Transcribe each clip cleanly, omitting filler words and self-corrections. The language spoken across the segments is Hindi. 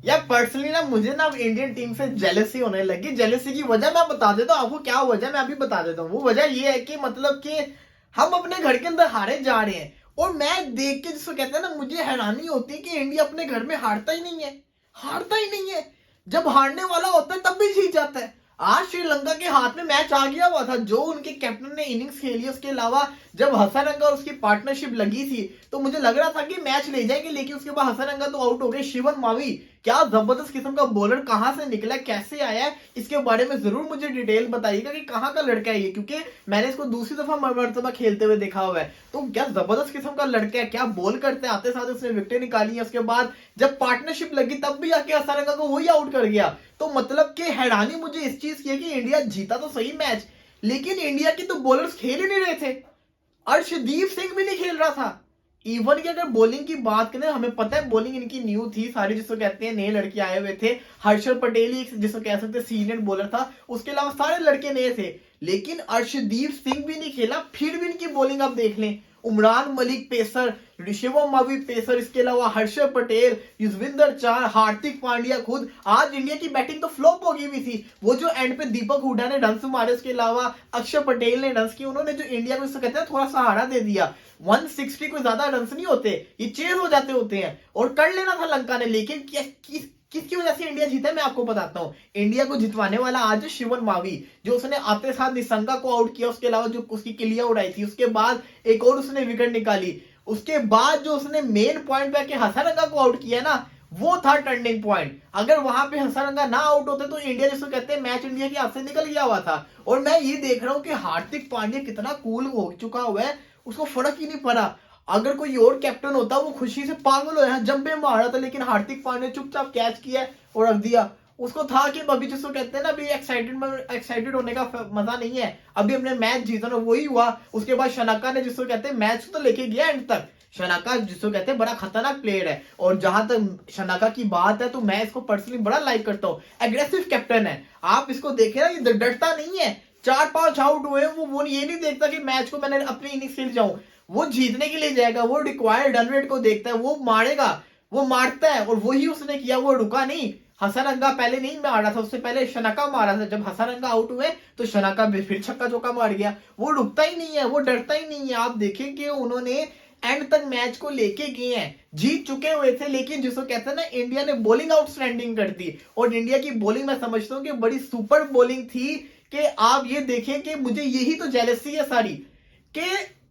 यार पर्सनली ना मुझे ना इंडियन टीम से जेलसी होने लगी। जेलसी की वजह मैं बता देता हूँ आपको, क्या वजह मैं अभी बता देता हूँ। वो वजह ये है कि मतलब कि हम अपने घर के अंदर हारे जा रहे हैं और मैच देख के जिसको कहते हैं ना, मुझे हैरानी होती है कि इंडिया अपने घर में हारता ही नहीं है। हारता ही नहीं है। जब हारने वाला होता है तब भी जीत जाता है। आज श्रीलंका के हाथ में मैच आ गया हुआ था। जो उनके कैप्टन ने इनिंग्स खेली, उसके अलावा जब हसनंगा और उसकी पार्टनरशिप लगी थी तो मुझे लग रहा था कि मैच ले जाएंगे, लेकिन उसके बाद हसनंगा तो आउट हो गए। शिवन मावी क्या जबरदस्त किस्म का बॉलर, कहां से निकला, कैसे आया है, इसके बारे में जरूर मुझे डिटेल बताइएगा कि कहां का लड़का है ये, क्योंकि मैंने इसको दूसरी दफा मरतबा खेलते हुए देखा हुआ है। तो क्या जबरदस्त किस्म का लड़का है, क्या बॉल करते आते साथ उसने विकेटें निकाली है। उसके बाद जब पार्टनरशिप लगी तब भी आके हसनंगा को वही आउट कर गया। तो मतलब कि हैरानी मुझे इस चीज की है कि इंडिया जीता तो सही मैच, लेकिन इंडिया की तो बॉलर्स खेल ही नहीं रहे थे। अर्शदीप सिंह भी नहीं खेल रहा था। इवन की अगर बॉलिंग की बात करें, हमें पता है बॉलिंग इनकी न्यू थी सारी, जिसको कहते हैं नए लड़के आए हुए थे। हर्षल पटेल ही जिसको कह सकते हैं सीनियर बॉलर था, उसके अलावा सारे लड़के नए थे। लेकिन अर्शदीप सिंह भी नहीं खेला, फिर भी इनकी बॉलिंग आप देख लें। उमरान मलिक पेसर, ऋषभम मावी पेसर, इसके अलावा हर्षल पटेल, युजवेंद्र चहल, हार्दिक पांड्या खुद। आज इंडिया की बैटिंग तो फ्लॉप हो गई हुई थी। वो जो एंड पे दीपक हुडा ने रन मारे, उसके अलावा अक्षर पटेल ने रन किए, उन्होंने जो इंडिया को कहते हैं थोड़ा सहारा दे दिया। 160 कोई ज्यादा रन नहीं होते, ये चेज हो जाते होते हैं, और कर लेना था लंका ने। लेकिन किसकी वजह से इंडिया जीता है मैं आपको बताता हूँ। इंडिया को जितवाने वाला आज है शिवन मावी, जो उसने आते साथ निसंगा को आउट किया, उसके अलावा जो उसकी किलियां उड़ाई थी, उसके बाद एक और उसने विकेट निकाली, उसके बाद जो उसने मेन पॉइंट पे हसनंगा को आउट किया ना, वो था टर्निंग पॉइंट। अगर वहां पे हसनंगा ना आउट होते तो इंडिया, जिसको कहते हैं मैच इंडिया के हाथ से निकल गया हुआ था। और मैं ये देख रहा हूं कि हार्दिक पांड्या कितना कूल हो चुका हुआ है, उसको फर्क ही नहीं पड़ा। अगर कोई और कैप्टन होता वो खुशी से पागल हो यहाँ जंपे मार रहा था, लेकिन हार्दिक पांड्या चुपचाप कैच किया और रख दिया। उसको था कि अभी जिसको कहते हैं ना, अभी एक्साइटेड होने का मजा नहीं है, अभी हमने मैच जीतना। वही हुआ। उसके बाद शनाका ने जिसको कहते हैं मैच तो लेके गया एंड तक। शनाका जिसको कहते हैं बड़ा खतरनाक प्लेयर है, और जहां तक शनाका की बात है तो मैं इसको पर्सनली बड़ा लाइक करता हूँ। एग्रेसिव कैप्टन है, आप इसको देखे ना, ये डरता नहीं है। 4-5 आउट हुए, वो ये नहीं देखता कि मैच को मैंने अपनी इनिंग्स खेल जाऊं। वो जीतने के लिए जाएगा, वो रिक्वायर्ड रन रेट को देखता है, वो मारेगा, वो मारता है, और वही उसने किया। वो रुका नहीं। हसनंगा पहले नहीं मारा था, उससे पहले शनाका मारा था। जब हसनंगा आउट हुए तो शनाका फिर छक्का चौका मार गया। वो रुकता ही नहीं है, वो डरता ही नहीं है। आप देखें कि उन्होंने एंड तक मैच को लेके गए हैं, जीत चुके हुए थे, लेकिन जिसको कहते हैं ना, इंडिया ने बॉलिंग आउटस्टैंडिंग कर दी। और इंडिया की बॉलिंग मैं समझता हूँ कि बड़ी सुपर बॉलिंग थी। कि आप ये देखें कि मुझे यही तो जेलसी है सारी, कि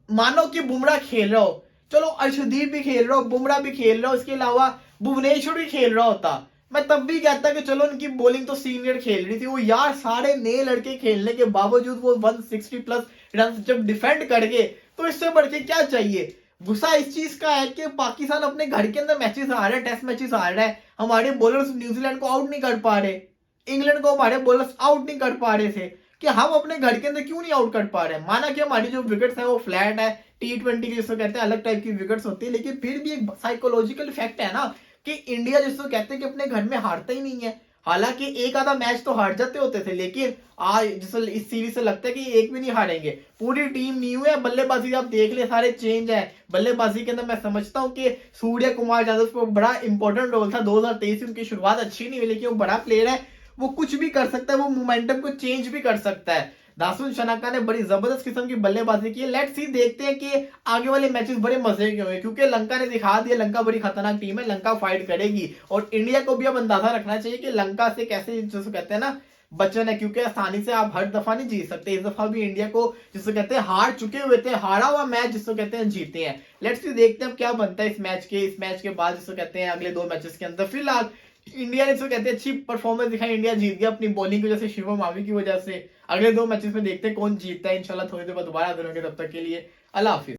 मानो कि बुमराह खेल रहा हो, चलो अर्शदीप भी खेल रहा हो, बुमराह भी खेल रहा हो, इसके अलावा भुवनेश्वर भी खेल रहा होता, मैं तब भी कहता कि चलो इनकी बॉलिंग तो सीनियर खेल रही थी। वो यार सारे नए लड़के खेलने के बावजूद वो 160 प्लस रन जब डिफेंड कर गए, तो इससे बढ़ के क्या चाहिए। गुस्सा इस चीज का है कि पाकिस्तान अपने घर के अंदर मैचेस हार रहा है, टेस्ट मैचेस हार रहा है, हमारे बॉलर्स न्यूजीलैंड को आउट नहीं कर पा रहे, इंग्लैंड को हमारे बॉलर्स आउट नहीं कर पा रहे थे, कि हम अपने घर के अंदर क्यों नहीं आउट कर पा रहे हैं। माना कि हमारी जो विकेट्स है वो फ्लैट है, T20 की जिसको कहते हैं अलग टाइप की विकेट्स होती है, लेकिन फिर भी एक साइकोलॉजिकल फैक्ट है ना, कि इंडिया जिसको कहते हैं कि अपने घर में हारता ही नहीं है। हालांकि एक आधा मैच तो हार जाते होते थे, लेकिन आज जैसे इस सीरीज से लगता है कि एक भी नहीं हारेंगे। पूरी टीम न्यू है, बल्लेबाजी आप देख ले सारे चेंज है। बल्लेबाजी के अंदर मैं समझता हूं कि सूर्य कुमार यादव को बड़ा इंपॉर्टेंट रोल था। 2023 उनकी शुरुआत अच्छी नहीं हुई, लेकिन वो बड़ा प्लेयर है, वो कुछ भी कर सकता है, वो मोमेंटम को चेंज भी कर सकता है। दासुन शनाका ने बड़ी जबरदस्त किस्म की बल्लेबाजी की है। लेट्स सी, देखते हैं कि आगे वाले मैचेस बड़े मजे के हुए, क्योंकि लंका ने दिखा दिया लंका बड़ी खतरनाक टीम है, लंका फाइट करेगी। और इंडिया को भी अब अंदाजा रखना चाहिए कि लंका से कैसे, जिसको कहते हैं ना, बचन है, क्योंकि आसानी से आप हर दफा नहीं जीत सकते। इस दफा भी इंडिया को जिसको कहते हैं हार चुके हुए थे, हारा हुआ मैच जिसको कहते हैं जीते हैं। लेट्स सी, देखते हैं क्या बनता है इस मैच के बाद, जिसको कहते हैं अगले 2 मैचेस के अंदर। फिलहाल इंडिया ने, जो कहते हैं, अच्छी परफॉर्मेंस दिखाई, इंडिया जीत गया अपनी बॉलिंग की वजह से, शिवम मावी की वजह से। अगले 2 मैचेस में देखते हैं कौन जीतता है। इंशाल्लाह थोड़ी देर बाद दोबारा हाजिर होंगे, तब तक के लिए अल्लाह हाफिज।